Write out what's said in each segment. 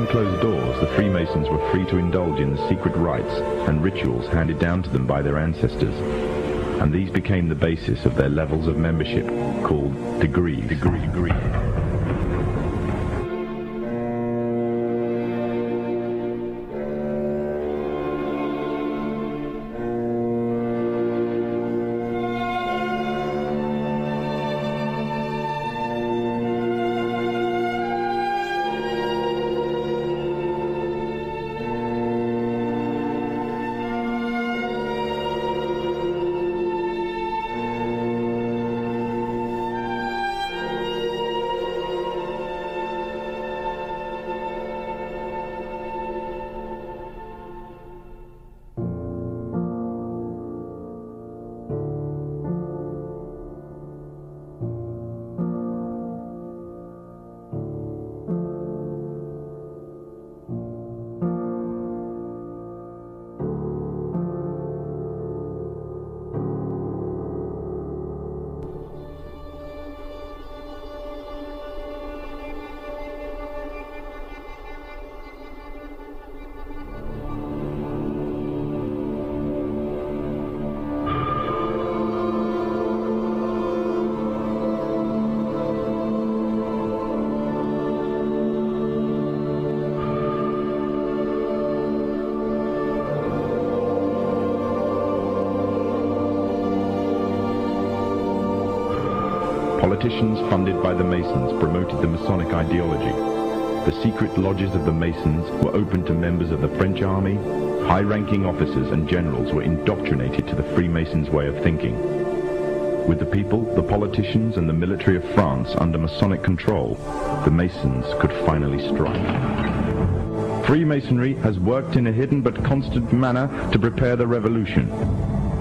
Behind closed doors, the Freemasons were free to indulge in the secret rites and rituals handed down to them by their ancestors, and these became the basis of their levels of membership, called degrees. Politicians funded by the Masons promoted the Masonic ideology. The secret lodges of the Masons were open to members of the French army. High-ranking officers and generals were indoctrinated to the Freemasons' way of thinking. With the people, the politicians, and the military of France under Masonic control, the Masons could finally strike. Freemasonry has worked in a hidden but constant manner to prepare the revolution.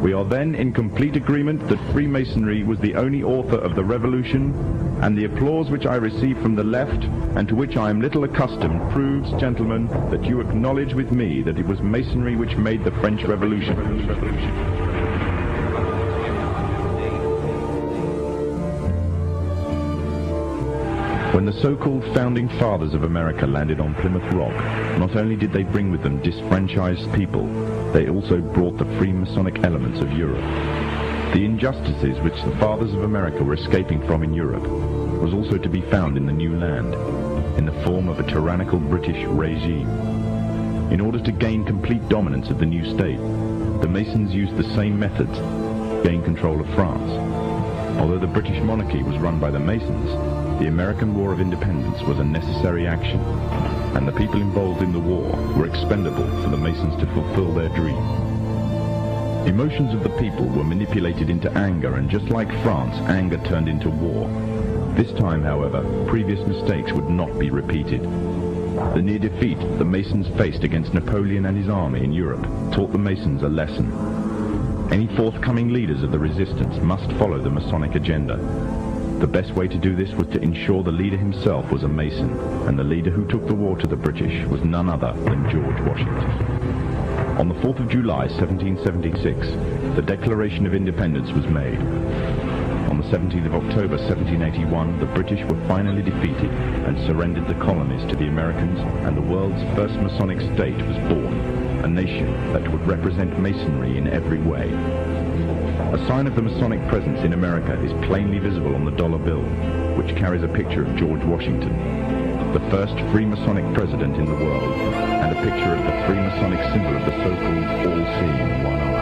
We are then in complete agreement that Freemasonry was the only author of the revolution, and the applause which I receive from the left, and to which I am little accustomed, proves, gentlemen, that you acknowledge with me that it was Masonry which made the French Revolution. When the so-called founding fathers of America landed on Plymouth Rock, not only did they bring with them disfranchised people, they also brought the Freemasonic elements of Europe. The injustices which the fathers of America were escaping from in Europe was also to be found in the new land, in the form of a tyrannical British regime. In order to gain complete dominance of the new state, the Masons used the same methods to gain control of France. Although the British monarchy was run by the Masons, the American War of Independence was a necessary action, and the people involved in the war were expendable for the Masons to fulfill their dream. Emotions of the people were manipulated into anger, and just like France, anger turned into war. This time, however, previous mistakes would not be repeated. The near defeat the Masons faced against Napoleon and his army in Europe taught the Masons a lesson. Any forthcoming leaders of the resistance must follow the Masonic agenda. The best way to do this was to ensure the leader himself was a Mason, and the leader who took the war to the British was none other than George Washington. On the 4th of July, 1776, the Declaration of Independence was made. On the 17th of October, 1781, the British were finally defeated and surrendered the colonies to the Americans, and the world's first Masonic state was born, a nation that would represent Masonry in every way. A sign of the Masonic presence in America is plainly visible on the dollar bill, which carries a picture of George Washington, the first Freemasonic president in the world, and a picture of the Freemasonic symbol of the so-called all-seeing one eye.